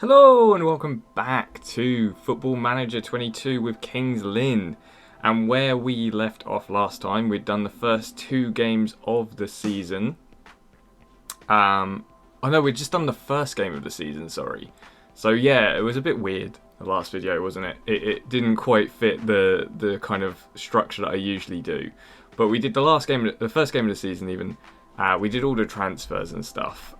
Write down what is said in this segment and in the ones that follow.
Hello and welcome back to Football Manager 22 with King's Lynn. And where we left off last time, we'd done the first two games of the season. We'd just done the first game of the season, sorry. So yeah, it was a bit weird, the last video, wasn't it? It didn't quite fit the kind of structure that I usually do. But we did the first game of the season even. We did all the transfers and stuff.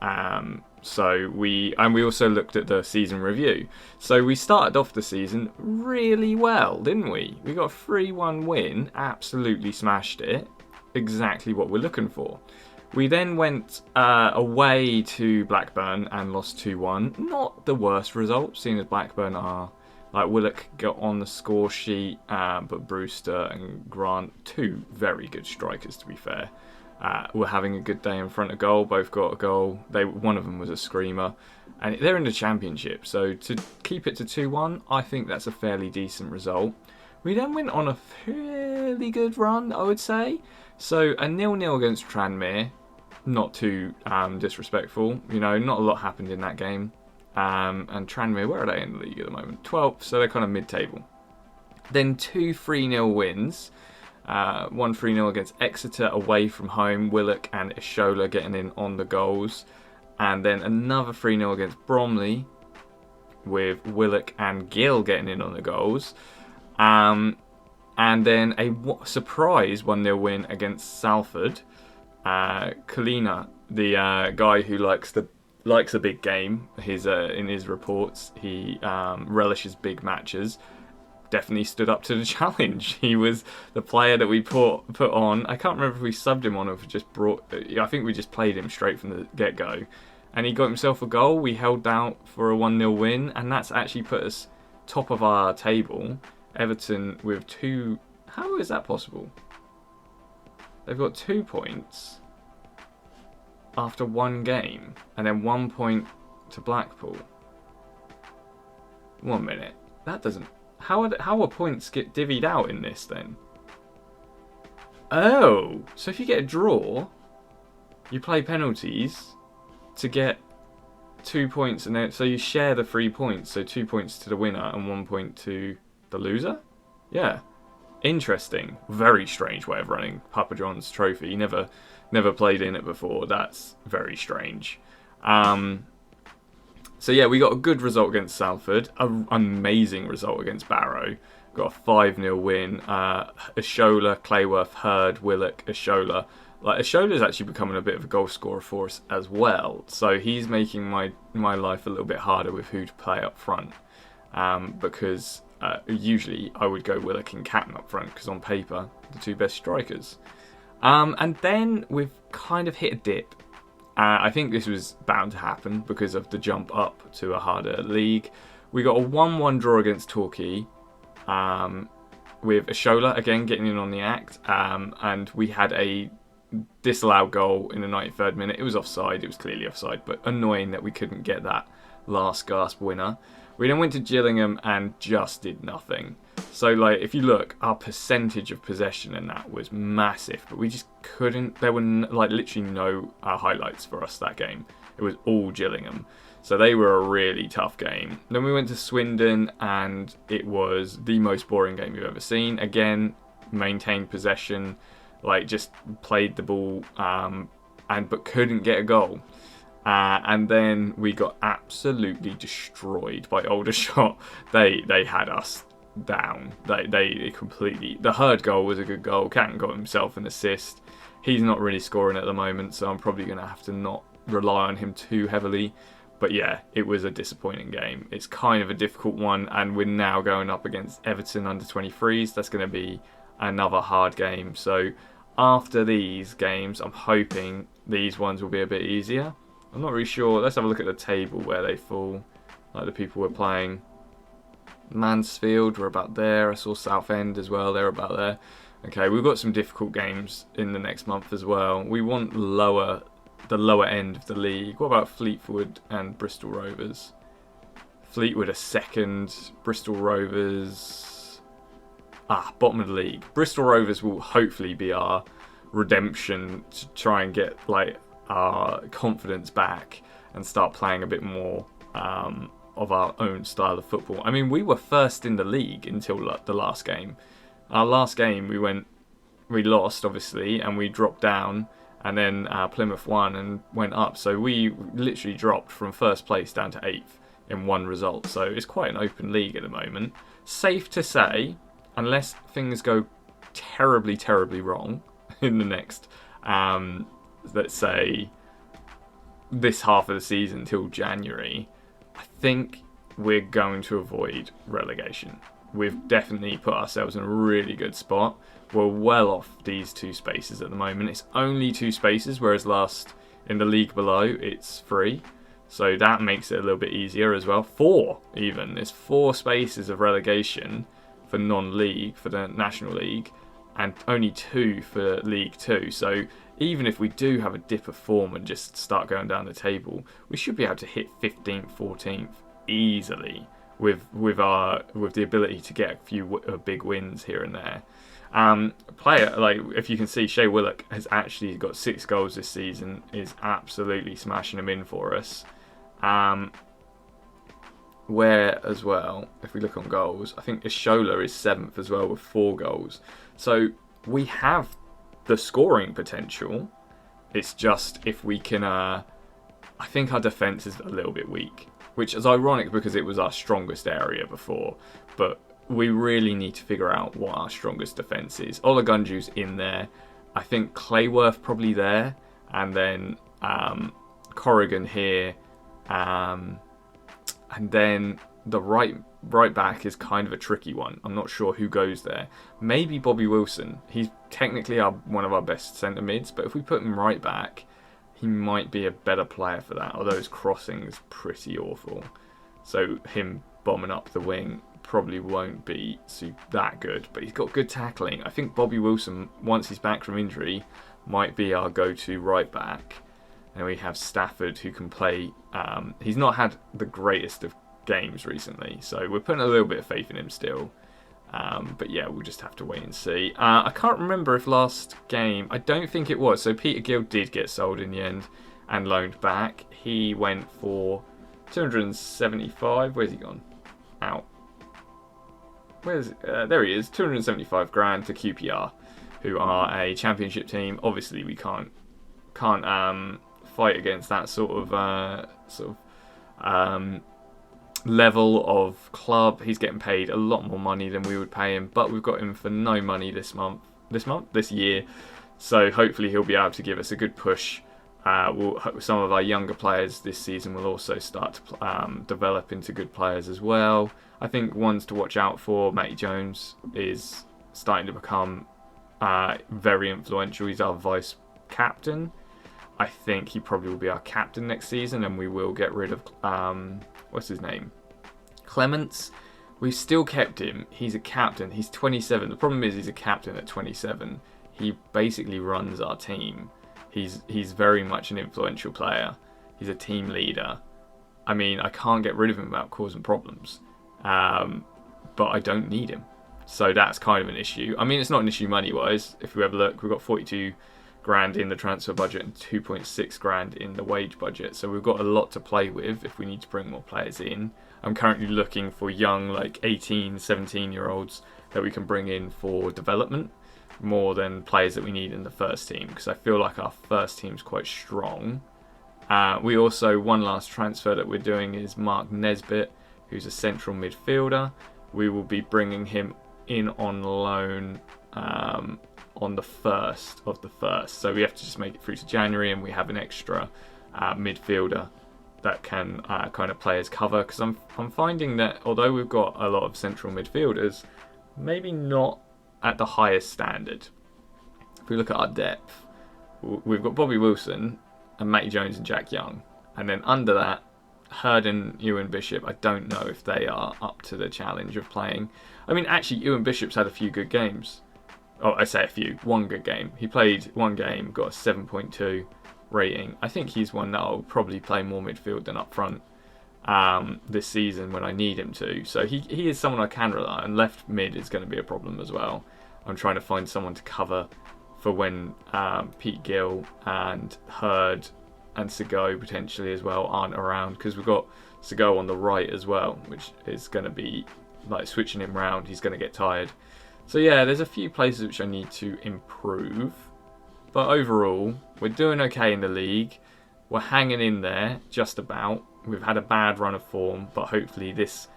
We also looked at the season review. So we started off the season really well, didn't we? We got a 3-1 win, absolutely smashed it. Exactly what we're looking for. We then went away to Blackburn and lost 2-1. Not the worst result, seeing as Blackburn are... Willock got on the score sheet, but Brewster and Grant, two very good strikers to be fair. Were having a good day in front of goal. Both got a goal. One of them was a screamer. And they're in the championship. So to keep it to 2-1, I think that's a fairly decent result. We then went on a fairly good run, I would say. So a 0-0 against Tranmere. Not too disrespectful. You know, not a lot happened in that game. And Tranmere, where are they in the league at the moment? 12th, so they're kind of mid-table. Then two 3-0 wins. 1-3-0 against Exeter away from home. Willock and Ishola getting in on the goals. And then another 3-0 against Bromley with Willock and Gill getting in on the goals. And then a surprise 1-0 win against Salford. Kalina, the guy who likes a big game, in his reports, he relishes big matches. Definitely stood up to the challenge. He was the player that we put on. I can't remember if we subbed him on or if we just I think we just played him straight from the get-go. And he got himself a goal. We held out for a 1-0 win. And that's actually put us top of our table. Everton with 2... How is that possible? They've got 2 points after one game. And then 1 point to Blackpool. 1 minute. That doesn't... How are points get divvied out in this then? Oh, so if you get a draw, you play penalties to get 2 points, and then so you share the 3 points. So 2 points to the winner and 1 point to the loser. Yeah, interesting. Very strange way of running Papa John's Trophy. Never played in it before. That's very strange. So yeah, we got a good result against Salford, an amazing result against Barrow. Got a 5-0 win. Ishola, Clayworth, Hurd, Willock, Ishola. Ishola's actually becoming a bit of a goal scorer for us as well. So he's making my life a little bit harder with who to play up front. Because usually I would go Willock and Catton up front because on paper, the two best strikers. And then we've kind of hit a dip. I think this was bound to happen because of the jump up to a harder league. We got a 1-1 draw against Torquay with Ishola again getting in on the act. And we had a disallowed goal in the 93rd minute. It was offside. It was clearly offside, but annoying that we couldn't get that last gasp winner. We then went to Gillingham and just did nothing. So, if you look, our percentage of possession in that was massive, but we just couldn't. There were, literally no highlights for us that game. It was all Gillingham. So they were a really tough game. Then we went to Swindon, and it was the most boring game you've ever seen. Again, maintained possession, just played the ball, but couldn't get a goal. And then we got absolutely destroyed by Aldershot. They had us down. They completely... The Hurd goal was a good goal. Catton got himself an assist. He's not really scoring at the moment, so I'm probably going to have to not rely on him too heavily. But yeah, it was a disappointing game. It's kind of a difficult one, and we're now going up against Everton Under 23s. That's going to be another hard game. So after these games, I'm hoping these ones will be a bit easier. I'm not really sure. Let's have a look at the table where they fall. The people we're playing. Mansfield, we're about there. I saw Southend as well. They're about there. Okay, we've got some difficult games in the next month as well. We want the lower end of the league. What about Fleetwood and Bristol Rovers? Fleetwood are second. Bristol Rovers... bottom of the league. Bristol Rovers will hopefully be our redemption to try and get our confidence back and start playing a bit more of our own style of football. I mean, we were first in the league until the last game. Our last game, we lost, obviously, and we dropped down, and then Plymouth won and went up. So we literally dropped from first place down to 8th in one result. So it's quite an open league at the moment. Safe to say, unless things go terribly, terribly wrong in the next, let's say, this half of the season till January, I think we're going to avoid relegation. We've definitely put ourselves in a really good spot. We're well off these 2 spaces at the moment. It's only 2 spaces, whereas last in the league below, it's 3. So that makes it a little bit easier as well. 4 even. There's 4 spaces of relegation for non-league, for the National League, and only 2 for League 2. So even if we do have a dip of form and just start going down the table, we should be able to hit 15th, 14th easily with the ability to get a few big wins here and there. Player, like, if you can see, Shea Willock has actually got 6 goals this season, is absolutely smashing them in for us. Where as well, if we look on goals, I think Ishola is 7th as well with 4 goals. So we have the scoring potential. It's just if we can, I think our defence is a little bit weak, which is ironic because it was our strongest area before, but we really need to figure out what our strongest defence is. Olagunju's in there. I think Clayworth probably there, and then Corrigan here, and then the right back is kind of a tricky one. I'm not sure who goes there. Maybe Bobby Wilson. He's technically one of our best centre mids, but if we put him right back, he might be a better player for that, although his crossing is pretty awful. So him bombing up the wing probably won't be that good, but he's got good tackling. I think Bobby Wilson, once he's back from injury, might be our go-to right back. And we have Stafford, who can play. He's not had the greatest of games recently, so we're putting a little bit of faith in him still. But yeah, we'll just have to wait and see. I can't remember if last game, I don't think it was. So Peter Gill did get sold in the end and loaned back. He went for 275. Where's he gone? Out. There he is. 275 grand to QPR, who are a championship team. Obviously, we can't fight against that sort of level of club. He's getting paid a lot more money than we would pay him, but we've got him for no money this year. So hopefully he'll be able to give us a good push. Some of our younger players this season will also start to develop into good players as well. I think ones to watch out for, Matty Jones is starting to become very influential. He's our vice captain. I think he probably will be our captain next season, and we will get rid of what's his name? Clements. We've still kept him. He's a captain. He's 27. The problem is he's a captain at 27. He basically runs our team. He's very much an influential player. He's a team leader. I mean, I can't get rid of him without causing problems. But I don't need him. So that's kind of an issue. I mean, it's not an issue money-wise. If we have a look, we've got 42 grand in the transfer budget and 2.6 grand in the wage budget. So we've got a lot to play with if we need to bring more players in. I'm currently looking for young, like 18, 17-year-olds that we can bring in for development more than players that we need in the first team, because I feel like our first team's quite strong. We also, one last transfer that we're doing is Mark Nesbitt, who's a central midfielder. We will be bringing him in on loan on the 1st of the 1st. So we have to just make it through to January, and we have an extra midfielder that can kind of play as cover, because I'm finding that although we've got a lot of central midfielders, maybe not at the highest standard. If we look at our depth, we've got Bobby Wilson and Matty Jones and Jack Young, and then under that, Hurd and Ewan Bishop. I don't know if they are up to the challenge of playing. I mean, actually, Ewan Bishop's had a few good games. Oh, I say a few. One good game. He played one game, got a 7.2 rating. I think he's one that I'll probably play more midfield than up front this season when I need him to. So he is someone I can rely on. Left mid is going to be a problem as well. I'm trying to find someone to cover for when Pete Gill and Hurd and Sego potentially as well aren't around, because we've got Sego on the right as well, which is going to be like switching him round. He's going to get tired. So yeah, there's a few places which I need to improve. But overall, we're doing okay in the league. We're hanging in there, just about. We've had a bad run of form, but hopefully this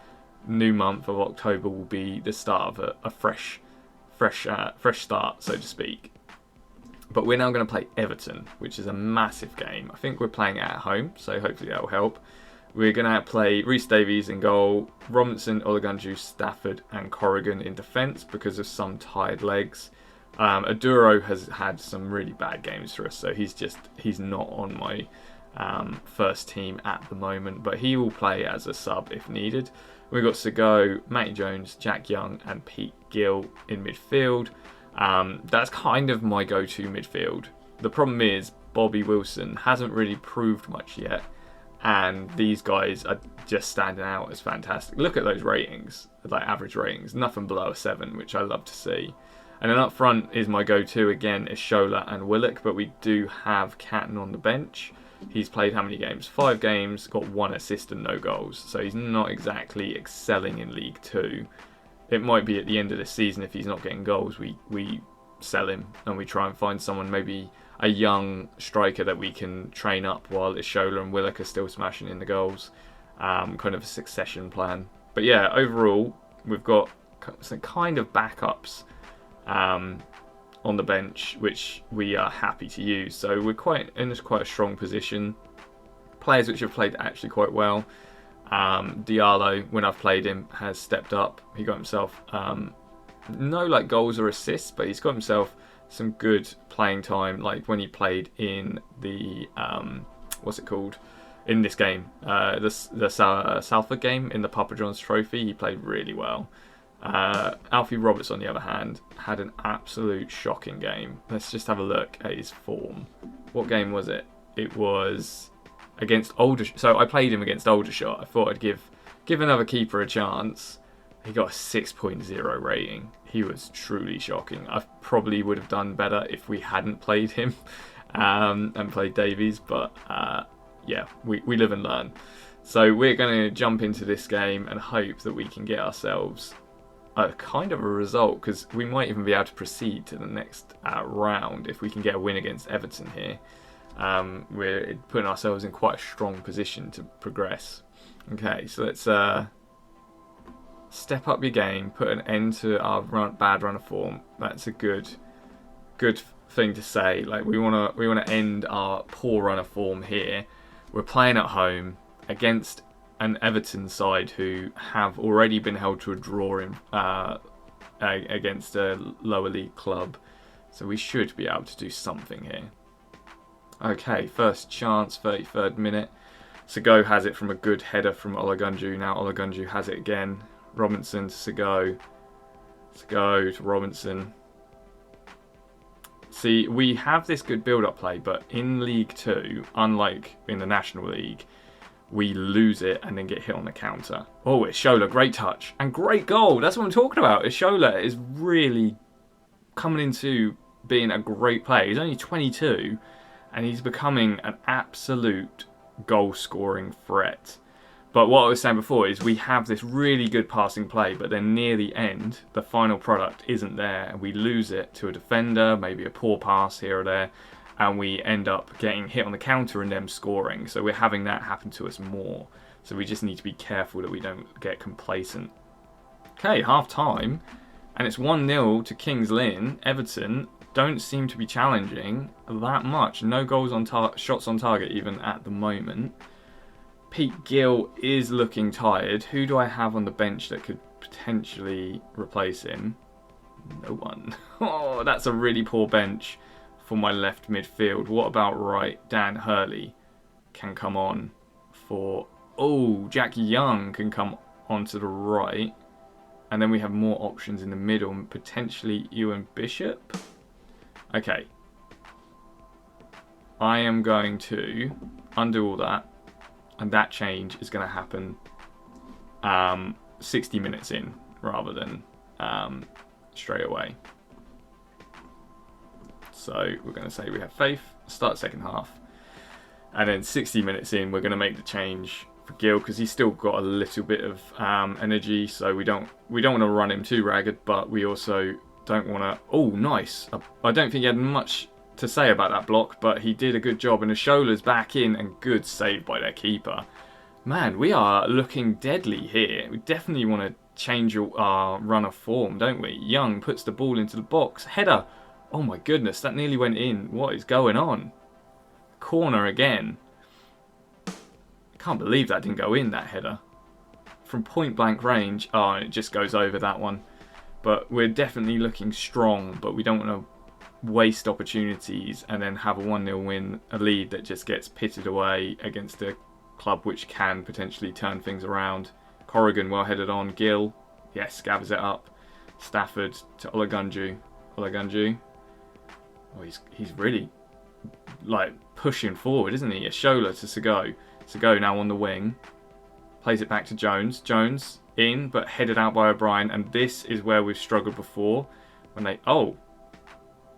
new month of October will be the start of a fresh start, so to speak. But we're now going to play Everton, which is a massive game. I think we're playing it at home, so hopefully that will help. We're going to play Rhys Davies in goal, Robinson, Olagunju, Stafford and Corrigan in defence because of some tired legs. Aduro has had some really bad games for us, so he's not on my first team at the moment, but he will play as a sub if needed. We've got Sego, Matty Jones, Jack Young and Pete Gill in midfield. That's kind of my go-to midfield. The problem is Bobby Wilson hasn't really proved much yet, and these guys are just standing out as fantastic. Look at those ratings, like average ratings, nothing below a 7, which I love to see. And then up front is my go-to again, is Shola and Willock, but we do have Catton on the bench. He's played how many games? 5 games, got 1 assist and no goals. So he's not exactly excelling in League 2. It might be at the end of the season, if he's not getting goals, we sell him and we try and find someone, maybe a young striker that we can train up while Shola and Willock are still smashing in the goals. Kind of a succession plan. But yeah, overall, we've got some kind of backups on the bench, which we are happy to use. So we're quite a strong position. Players which have played actually quite well. Diallo, when I've played him, has stepped up. He got himself no like goals or assists, but he's got himself some good playing time. Like when he played in the what's it called? In this game, the Salford game in the Papa John's Trophy, he played really well. Alfie Roberts, on the other hand, had an absolute shocking game. Let's just have a look at his form. What game was it? It was against Aldershot. So I played him against Aldershot. I thought I'd give another keeper a chance. He got a 6.0 rating. He was truly shocking. I probably would have done better if we hadn't played him and played Davies, but yeah, we live and learn. So we're going to jump into this game and hope that we can get ourselves a kind of a result, because we might even be able to proceed to the next round if we can get a win against Everton here. We're putting ourselves in quite a strong position to progress. Okay, so let's step up your game, put an end to our bad run of form. That's a good thing to say. Like we want to end our poor run of form here. We're playing at home against an Everton side who have already been held to a draw in, against a lower league club. So we should be able to do something here. Okay, first chance, 33rd minute. Sego has it from a good header from Olagunju. Now Olagunju has it again. Robinson to Sego. Sego to Robinson. See, we have this good build-up play, but in League 2, unlike in the National League, we lose it and then get hit on the counter. Oh, Shola, great touch. And great goal. That's what I'm talking about. Shola is really coming into being a great player. He's only 22 and he's becoming an absolute goal-scoring threat. But what I was saying before is we have this really good passing play, but then near the end, the final product isn't there and we lose it to a defender, maybe a poor pass here or there, and we end up getting hit on the counter and them scoring. So we're having that happen to us more. So we just need to be careful that we don't get complacent. Okay, half time. And it's 1-0 to Kings Lynn. Everton don't seem to be challenging that much. No goals on shots on target even at the moment. Pete Gill is looking tired. Who do I have on the bench that could potentially replace him? No one. Oh, that's a really poor bench for my left midfield. What about right? Dan Hurley can come on for... Oh, Jack Young can come onto the right. And then we have more options in the middle. Potentially Ewan Bishop. Okay. I am going to undo all that. And that change is going to happen 60 minutes in rather than straight away. So we're going to say we have faith, start second half. And then 60 minutes in, we're going to make the change for Gill, because he's still got a little bit of energy, so we don't want to run him too ragged, but we also don't want to... Oh, nice. I don't think he had much to say about that block, but he did a good job, and Ashola's back in, and good save by their keeper. Man, we are looking deadly here. We definitely want to change our run of form, don't we? Young puts the ball into the box. Header. Oh my goodness, that nearly went in. What is going on? Corner again. Can't believe that didn't go in, that header. From point blank range. Oh, and it just goes over that one. But we're definitely looking strong, but we don't want to waste opportunities and then have a 1-0 win, a lead that just gets pitted away against a club which can potentially turn things around. Corrigan well headed on. Gill, yes, gathers it up. Stafford to Olagunju. Olagunju. Oh, he's really like pushing forward, isn't he? Ashola to Segoe. Segoe now on the wing. Plays it back to Jones. Jones in, but headed out by O'Brien. And this is where we've struggled before. When they... Oh!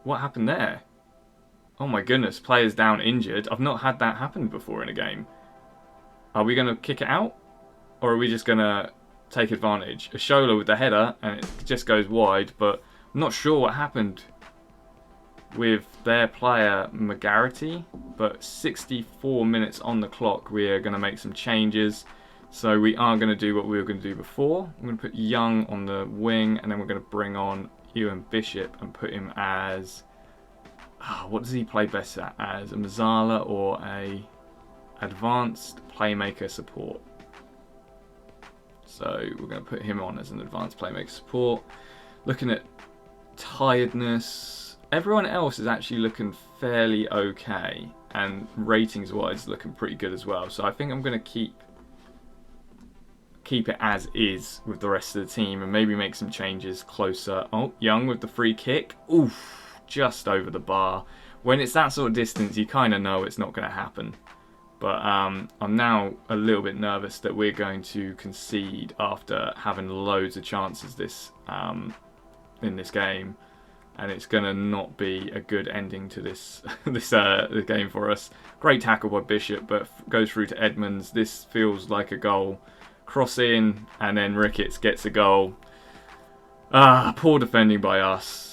What happened there? Oh my goodness, players down injured. I've not had that happen before in a game. Are we going to kick it out? Or are we just going to take advantage? Ashola with the header, and it just goes wide, but I'm not sure what happened with their player McGarity, but 64 minutes on the clock. We are going to make some changes, so we are going to do what we were going to do before. I'm going to put Young on the wing, and then we're going to bring on Ewan Bishop and put him as what does he play best at, as a Mazzala or a advanced playmaker support. So we're going to put him on as an advanced playmaker support. Looking at tiredness, everyone else is actually looking fairly okay, and ratings wise looking pretty good as well. So I think I'm going to keep it as is with the rest of the team and maybe make some changes closer. Oh, Young with the free kick. Oof, just over the bar. When it's that sort of distance, you kind of know it's not going to happen. But I'm now a little bit nervous that we're going to concede after having loads of chances in this game, and it's going to not be a good ending to this the game for us. Great tackle by Bishop, but goes through to Edmonds. This feels like a goal. Cross in, and then Ricketts gets a goal. Poor defending by us.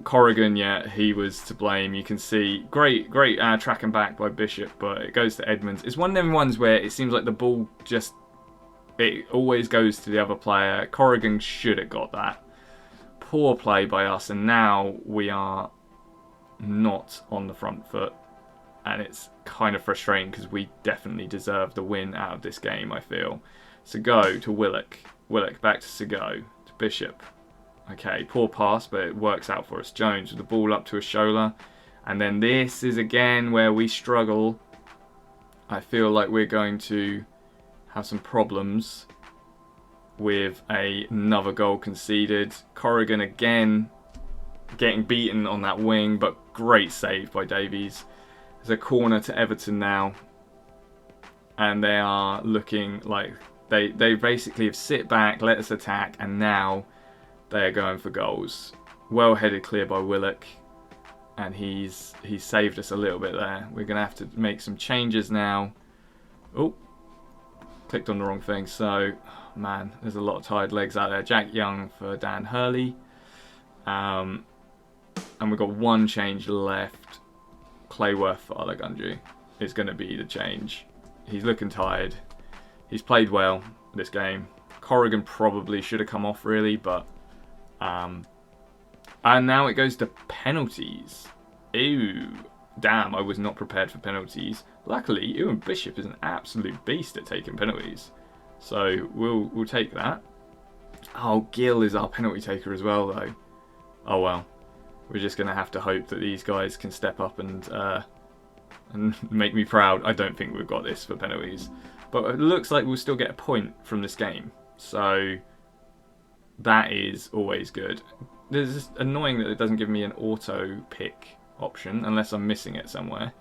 Corrigan, yeah, he was to blame. You can see great tracking back by Bishop, but it goes to Edmonds. It's one of them ones where it seems like the ball it always goes to the other player. Corrigan should have got that. Poor play by us, and now we are not on the front foot, and it's kind of frustrating because we definitely deserve the win out of this game, I feel. Segoe to Willock. Willock back to Segoe to Bishop. Okay, poor pass, but it works out for us. Jones with the ball up to Ashola. And then this is again where we struggle. I feel like we're going to have some problems with another goal conceded. Corrigan again getting beaten on that wing, but great save by Davies. There's a corner to Everton now. And they are looking like they basically have sit back, let us attack, and now they are going for goals. Well headed clear by Willock, and he's saved us a little bit there. We're going to have to make some changes now. Oh, clicked on the wrong thing. So, man, there's a lot of tired legs out there. Jack Young for Dan Hurley. And we've got one change left. Clayworth for Olagunju is going to be the change. He's looking tired. He's played well this game. Corrigan probably should have come off really, but and now it goes to penalties. Ew, damn, I was not prepared for penalties. Luckily, Ewan Bishop is an absolute beast at taking penalties, so we'll take that. Oh, Gill is our penalty taker as well, though. Oh well, we're just gonna have to hope that these guys can step up and make me proud. I don't think we've got this for penalties, but it looks like we'll still get a point from this game, so that is always good. It's just annoying that it doesn't give me an auto pick option unless I'm missing it somewhere.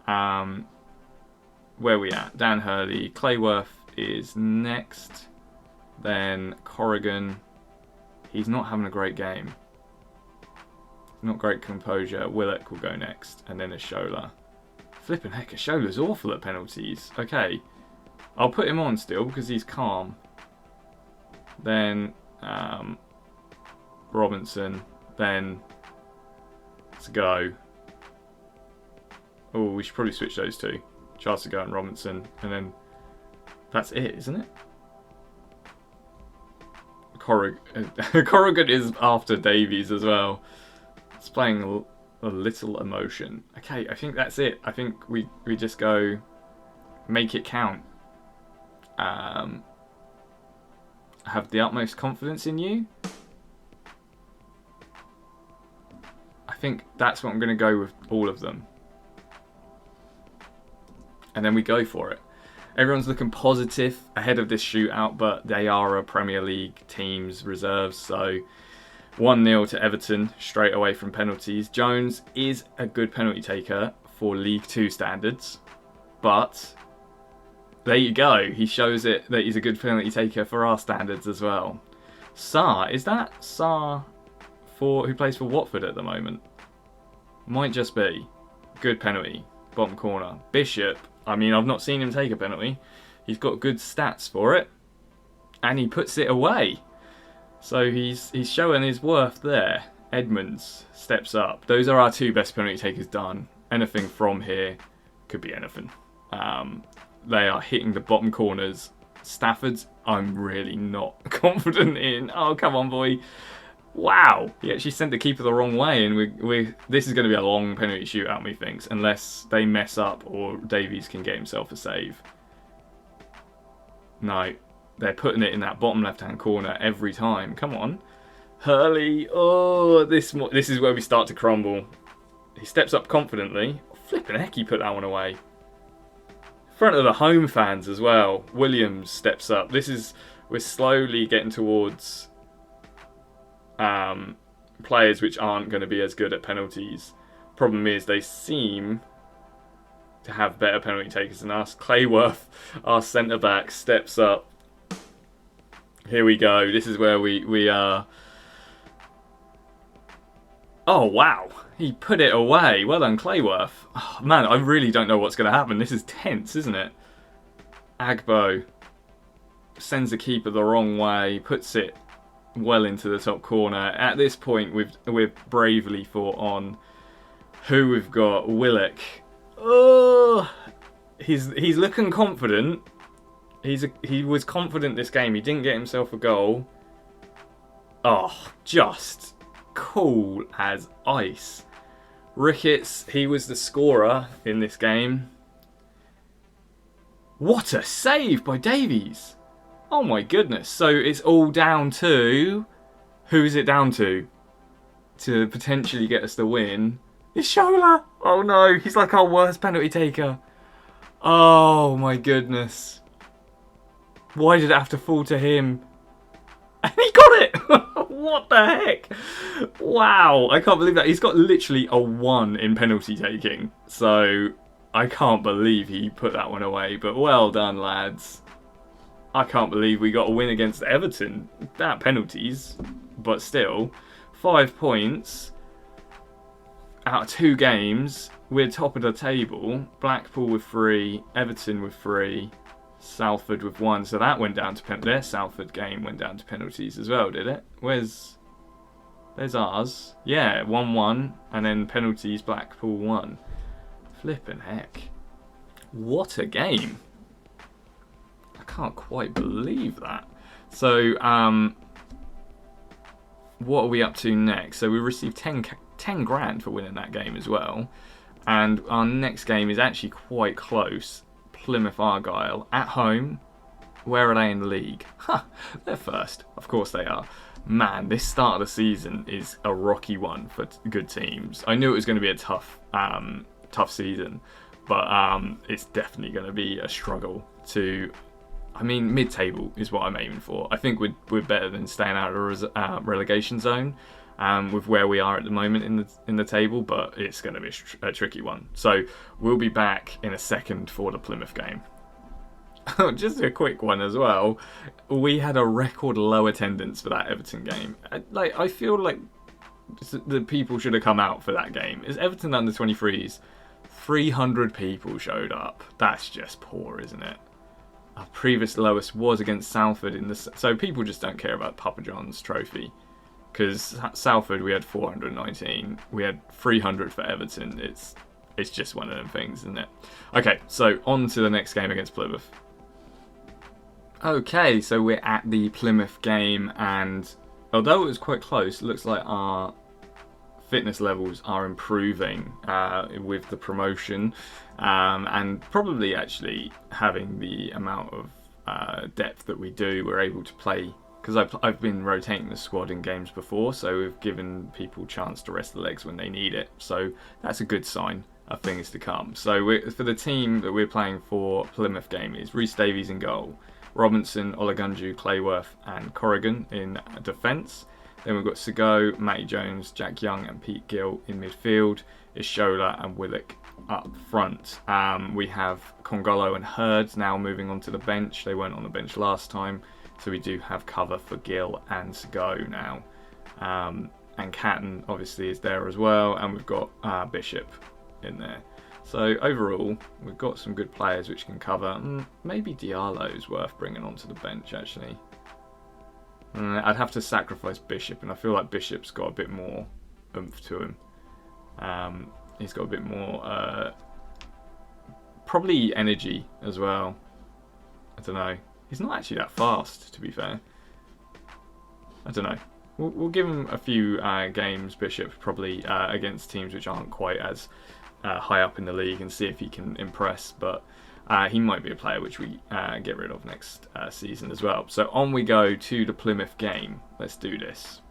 Where are we at? Dan Hurley. Clayworth is next. Then Corrigan. He's not having a great game. Not great composure. Willock will go next. And then Ashola. Flippin' heck, Ashola's awful at penalties. Okay. I'll put him on still because he's calm. Then Robinson. Then let's go. Oh, we should probably switch those two. Charles to go and Robinson, and then that's it, isn't it? Corrigan is after Davies as well. It's playing a little emotion. Okay, I think that's it. I think we just go make it count. Have the utmost confidence in you. I think that's what I'm going to go with all of them. And then we go for it. Everyone's looking positive ahead of this shootout, but they are a Premier League team's reserves, so 1-0 to Everton straight away from penalties. Jones is a good penalty taker for League 2 standards, but there you go. He shows it that he's a good penalty taker for our standards as well. Sarr, is that Sarr who plays for Watford at the moment? Might just be. Good penalty. Bottom corner. Bishop. I mean, I've not seen him take a penalty. He's got good stats for it. And he puts it away. So he's showing his worth there. Edmonds steps up. Those are our two best penalty takers done. Anything from here could be anything. They are hitting the bottom corners. Stafford's, I'm really not confident in. Oh, come on, boy. Wow. He actually sent the keeper the wrong way, and this is going to be a long penalty shootout, methinks, unless they mess up or Davies can get himself a save. No, they're putting it in that bottom left-hand corner every time. Come on. Hurley. Oh, this is where we start to crumble. He steps up confidently. Flipping heck, he put that one away. In front of the home fans as well. Williams steps up. We're slowly getting towards players which aren't going to be as good at penalties. Problem is, they seem to have better penalty takers than us. Clayworth, our centre-back, steps up. Here we go. This is where we are. Oh, wow. He put it away. Well done, Clayworth. Oh, man, I really don't know what's going to happen. This is tense, isn't it? Agbo sends the keeper the wrong way, puts it well into the top corner. At this point, we've bravely fought on. Who we've got? Willock. Oh, he's looking confident. He was confident this game. He didn't get himself a goal. Oh, just cool as ice. Ricketts, he was the scorer in this game. What a save by Davies. Oh my goodness. So it's all down to... Who is it down to potentially get us the win? It's Shola. Oh no, he's like our worst penalty taker. Oh my goodness. Why did it have to fall to him? And he got it! What the heck? Wow, I can't believe that. He's got literally a 1 in penalty taking. So I can't believe he put that one away. But well done, lads. I can't believe we got a win against Everton. That penalties, but still. 5 points out of 2 games. We're top of the table. Blackpool with 3, Everton with 3, Salford with 1. So that went down to their Salford game went down to penalties as well, did it? There's ours. Yeah, 1-1, and then penalties. Blackpool 1. Flippin' heck! What a game! I can't quite believe that. So, what are we up to next? So we received 10 grand for winning that game as well. And our next game is actually quite close. Plymouth Argyle at home. Where are they in the league? Huh, they're first. Of course they are. Man, this start of the season is a rocky one for good teams. I knew it was going to be a tough season, but it's definitely going to be a struggle to... I mean, mid-table is what I'm aiming for. I think we're better than staying out of the relegation zone with where we are at the moment in the table, but it's going to be a tricky one. So we'll be back in a second for the Plymouth game. Just a quick one as well. We had a record low attendance for that Everton game. I feel like the people should have come out for that game. It's Everton Under 23s. 300 people showed up. That's just poor, isn't it? Our previous lowest was against Salford in the. So people just don't care about Papa John's trophy. Because Salford, we had 419. We had 300 for Everton. It's just one of them things, isn't it? Okay, so on to the next game against Plymouth. Okay, so we're at the Plymouth game, and although it was quite close, it looks like our fitness levels are improving with the promotion, and probably actually having the amount of depth that we do, we're able to play. Because I've been rotating the squad in games before, so we've given people chance to rest the legs when they need it. So that's a good sign of things to come. So for the team that we're playing for Plymouth game is Rhys Davies in goal, Robinson, Olagunju, Clayworth and Corrigan in defence. Then we've got Segoe, Matty Jones, Jack Young and Pete Gill in midfield, Ishola and Willock up front. We have Congolo and Hurd now moving on to the bench. They weren't on the bench last time. So we do have cover for Gill and Segoe now. And Catton obviously is there as well. And we've got Bishop in there. So overall, we've got some good players which can cover. Maybe Diallo's worth bringing onto the bench actually. I'd have to sacrifice Bishop, and I feel like Bishop's got a bit more oomph to him. He's got a bit more, probably energy as well. I don't know. He's not actually that fast, to be fair. I don't know. We'll give him a few games, Bishop, probably against teams which aren't quite as high up in the league, and see if he can impress. But he might be a player which we get rid of next season as well. So on we go to the Plymouth game. Let's do this.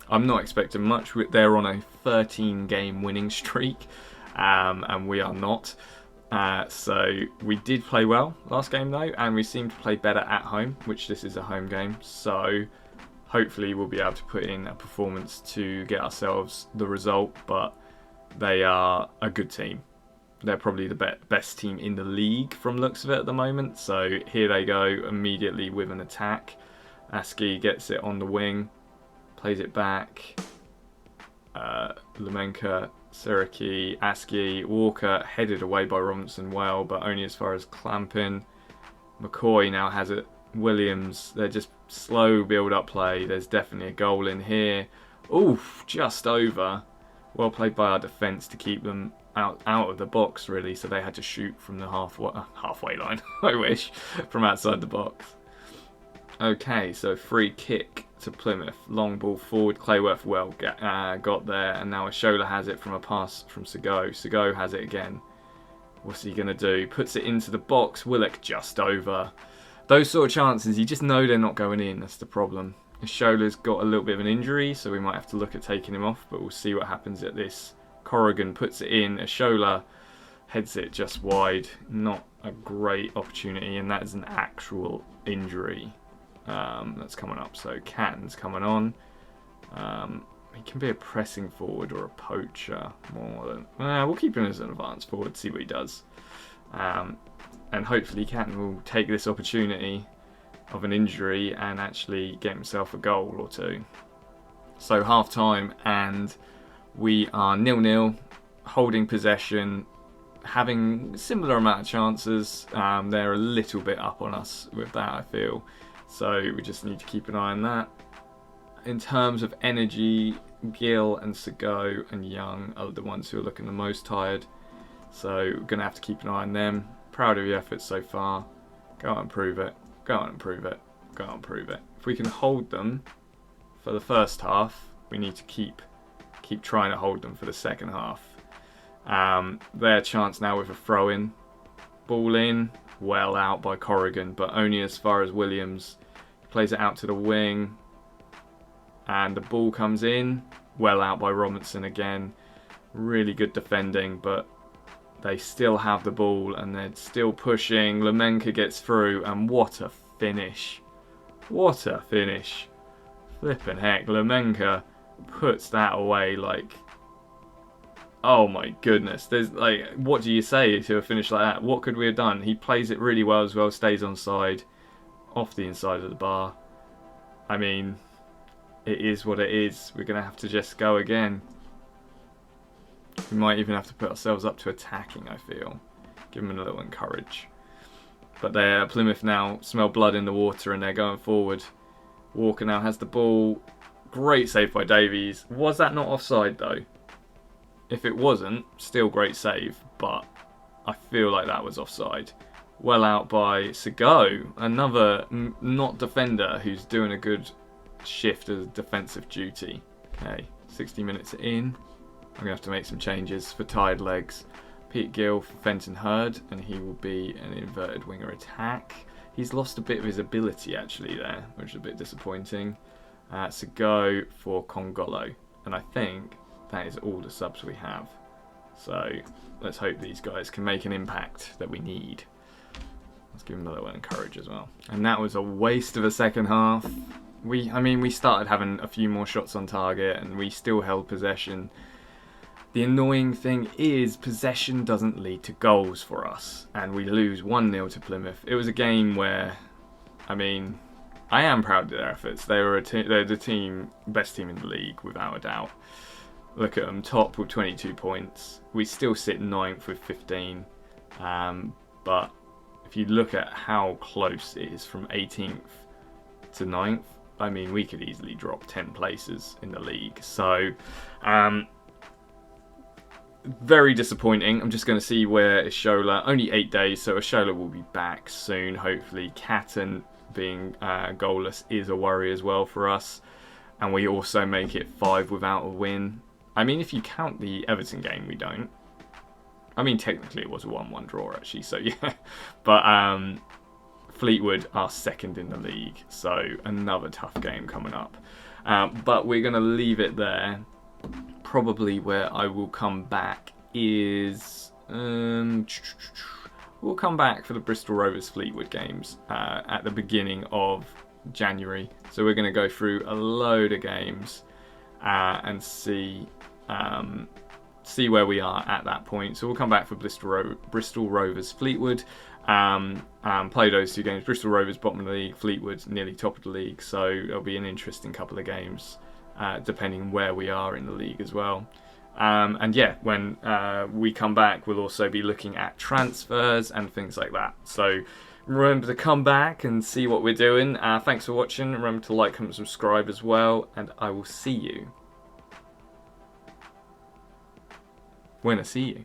I'm not expecting much. They're on a 13-game winning streak, and we are not. So we did play well last game though, and we seem to play better at home, which this is a home game. So hopefully we'll be able to put in a performance to get ourselves the result. But they are a good team. They're probably the best team in the league from looks of it at the moment. So here they go immediately with an attack. Askey gets it on the wing, plays it back. Lemenka, Siriki, Askey, Walker headed away by Robinson well, but only as far as Clampin. McCoy now has it. Williams, they're just slow build-up play. There's definitely a goal in here. Oof, just over. Well played by our defence to keep them out of the box, really. So they had to shoot from the halfway line, I wish, from outside the box. Okay, so free kick to Plymouth. Long ball forward. Clayworth well got there, and now Ishola has it from a pass from Segoe. Segoe has it again. What's he going to do? Puts it into the box. Willock just over. Those sort of chances, you just know they're not going in. That's the problem. Ishola's got a little bit of an injury, so we might have to look at taking him off, but we'll see what happens at this. Corrigan puts it in. Ishola heads it just wide. Not a great opportunity, and that is an actual injury. That's coming up. So Catton's coming on. He can be a pressing forward or a poacher more than. We'll keep him as an advanced forward, see what he does. And hopefully Catton will take this opportunity of an injury and actually get himself a goal or two. So half time, and we are 0-0, holding possession, having similar amount of chances. They're a little bit up on us with that, I feel. So we just need to keep an eye on that. In terms of energy, Gill and Segoe and Young are the ones who are looking the most tired. So we're going to have to keep an eye on them. Proud of your efforts so far. Go on and prove it. Go on and prove it. Go on and prove it. If we can hold them for the first half, we need to keep trying to hold them for the second half. Their chance now with a throw-in. Ball in. Well out by Corrigan, but only as far as Williams. He plays it out to the wing, and the ball comes in. Well out by Robinson again. Really good defending, but they still have the ball and they're still pushing. Lemenka gets through, and what a finish. What a finish. Flippin' heck, Lemenka puts that away like... Oh my goodness, there's like, what do you say to a finish like that? What could we have done? He plays it really well as well, stays on side, off the inside of the bar. I mean, it is what it is. We're going to have to just go again. We might even have to put ourselves up to attacking, I feel. Give him a little encourage. But Plymouth now smell blood in the water and they're going forward. Walker now has the ball. Great save by Davies. Was that not offside though? If it wasn't, still great save, but I feel like that was offside. Well out by Sego, another not defender who's doing a good shift of defensive duty. Okay, 60 minutes in. I'm going to have to make some changes for tired legs. Pete Gill for Fenton Hurd, and he will be an inverted winger attack. He's lost a bit of his ability actually there, which is a bit disappointing. Sego for Congolo, and I think that is all the subs we have. So let's hope these guys can make an impact that we need. Let's give them another one and courage as well. And that was a waste of a second half. We started having a few more shots on target and we still held possession. The annoying thing is possession doesn't lead to goals for us, and we lose 1-0 to Plymouth. It was a game where, I am proud of their efforts. They're the best team in the league without a doubt. Look at them, top with 22 points. We still sit 9th with 15, but if you look at how close it is from 18th to 9th, we could easily drop 10 places in the league. So, very disappointing. I'm just going to see where Ishola, only 8 days, so Ishola will be back soon, hopefully. Catton being goalless is a worry as well for us. And we also make it 5 without a win. If you count the Everton game, we don't. Technically it was a 1-1 draw actually, so yeah. But Fleetwood are second in the league, so another tough game coming up. But we're going to leave it there. Probably where I will come back is... we'll come back for the Bristol Rovers Fleetwood games at the beginning of January. So we're going to go through a load of games and see where we are at that point. So we'll come back for Bristol Rovers Fleetwood. Play those two games. Bristol Rovers bottom of the league, Fleetwood nearly top of the league. So it'll be an interesting couple of games. Depending where we are in the league as well. And yeah, when we come back, we'll also be looking at transfers and things like that. So remember to come back and see what we're doing. Thanks for watching. Remember to like, comment, subscribe as well. And I will see you when I see you.